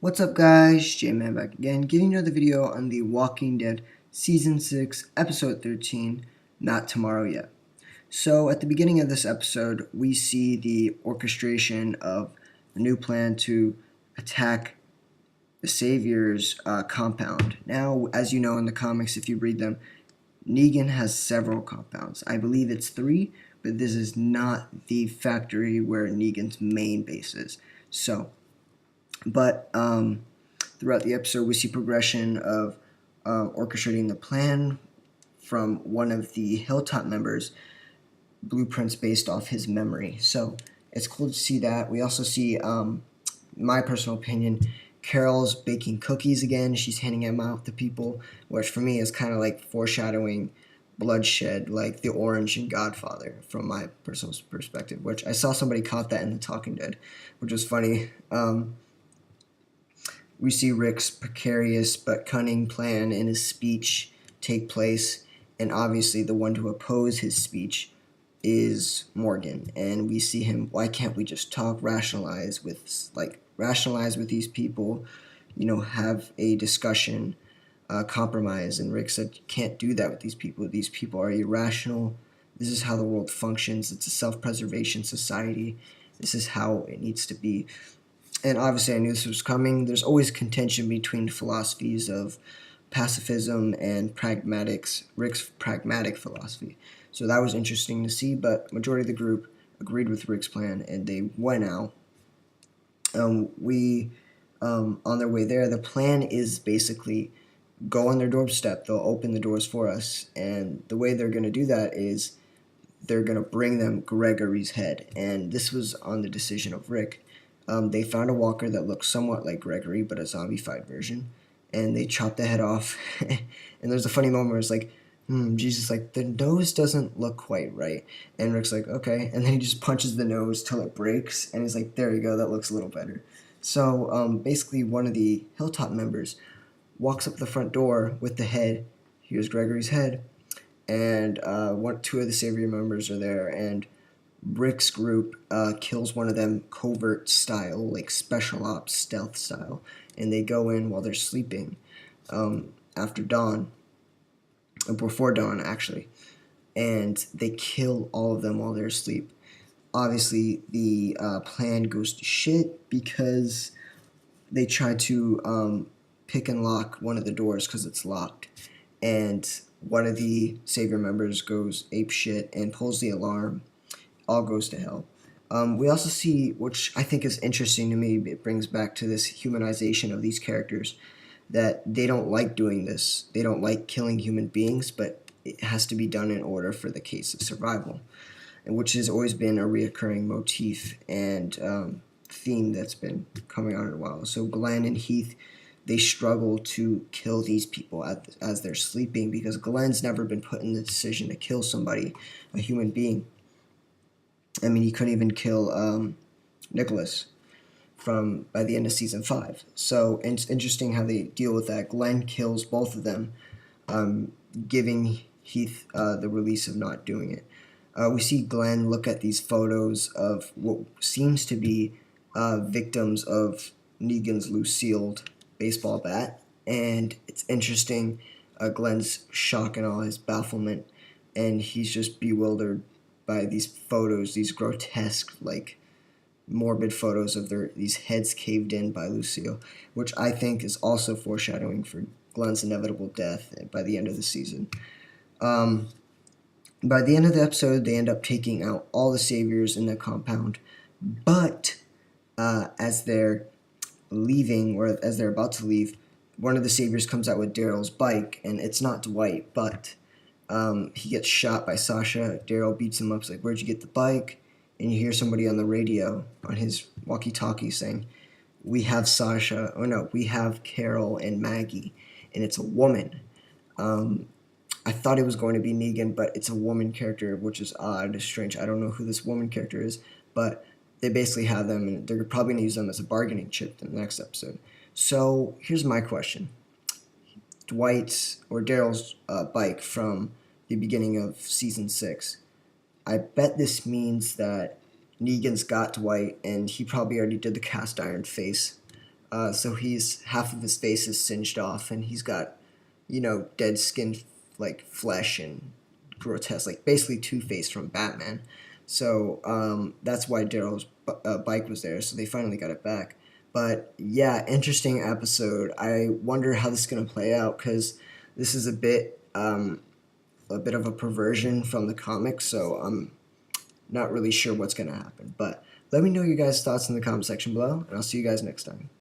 What's up guys, J-Man back again, giving you another video on the Walking Dead Season 6, Episode 13, Not Tomorrow Yet. So at the beginning of this episode, we see the orchestration of the new plan to attack the Savior's compound. Now, as you know in the comics, if you read them, Negan has several compounds. I believe it's 3, but this is not the factory where Negan's main base is. But throughout the episode, we see progression of orchestrating the plan from one of the Hilltop members, blueprints based off his memory. So it's cool to see that. We also see, my personal opinion, Carol's baking cookies again. She's handing them out to people, which for me is kind of like foreshadowing bloodshed, like the orange in Godfather, from my personal perspective, which I saw somebody caught that in the Talking Dead, which was funny. We see Rick's precarious but cunning plan in his speech take place, and obviously the one to oppose his speech is Morgan. And we see him, why can't we just talk, rationalize with these people, have a discussion, compromise. And Rick said, you can't do that with these people. These people are irrational. This is how the world functions. It's a self-preservation society. This is how it needs to be. And obviously I knew this was coming. There's always contention between philosophies of pacifism and pragmatics, Rick's pragmatic philosophy. So that was interesting to see, but majority of the group agreed with Rick's plan, and they went out. On their way there, the plan is basically go on their doorstep. They'll open the doors for us, and the way they're going to do that is they're going to bring them Gregory's head, and this was on the decision of Rick. They found a walker that looked somewhat like Gregory, but a zombified version, and they chopped the head off. And there's a funny moment where it's like, Jesus, like, the nose doesn't look quite right. And Rick's like, okay. And then he just punches the nose till it breaks, and he's like, there you go, that looks a little better. So basically one of the Hilltop members walks up the front door with the head. Here's Gregory's head. And two of the Savior members are there, and Rick's group kills one of them covert style, like special ops stealth style, and they go in while they're sleeping after dawn, before dawn actually, and they kill all of them while they're asleep. Obviously the plan goes to shit because they try to pick and lock one of the doors because it's locked, and one of the Savior members goes apeshit and pulls the alarm. All goes to hell. We also see, which I think is interesting to me, it brings back to this humanization of these characters, that they don't like doing this. They don't like killing human beings, but it has to be done in order for the case of survival, and which has always been a reoccurring motif and theme that's been coming on in a while. So Glenn and Heath, they struggle to kill these people as they're sleeping, because Glenn's never been put in the decision to kill somebody, a human being. I mean, he couldn't even kill Nicholas by the end of season 5. So it's interesting how they deal with that. Glenn kills both of them, giving Heath the release of not doing it. We see Glenn look at these photos of what seems to be victims of Negan's loose-sealed baseball bat, and it's interesting. Glenn's shock and all his bafflement, and he's just bewildered by these photos, these grotesque, like, morbid photos of these heads caved in by Lucille, which I think is also foreshadowing for Glenn's inevitable death by the end of the season. By the end of the episode, they end up taking out all the Saviors in the compound, but as they're leaving, or as they're about to leave, one of the Saviors comes out with Daryl's bike, and it's not Dwight, but he gets shot by Sasha. Daryl beats him up. He's like, where'd you get the bike? And you hear somebody on the radio, on his walkie-talkie, saying, we have Sasha, oh no, we have Carol and Maggie, and it's a woman. I thought it was going to be Negan, but it's a woman character, which is odd, it's strange. I don't know who this woman character is, but they basically have them, and they're probably going to use them as a bargaining chip in the next episode. So here's my question. Dwight's or Daryl's bike from the beginning of season 6. I bet this means that Negan's got Dwight, and he probably already did the cast iron face So he's half of his face is singed off, and he's got, dead skin, like flesh and grotesque, like basically Two-Face from Batman. So that's why Daryl's bike was there. So they finally got it back. But yeah, interesting episode. I wonder how this is gonna play out because this is a bit of a perversion from the comics. So I'm not really sure what's gonna happen. But let me know your guys' thoughts in the comment section below, and I'll see you guys next time.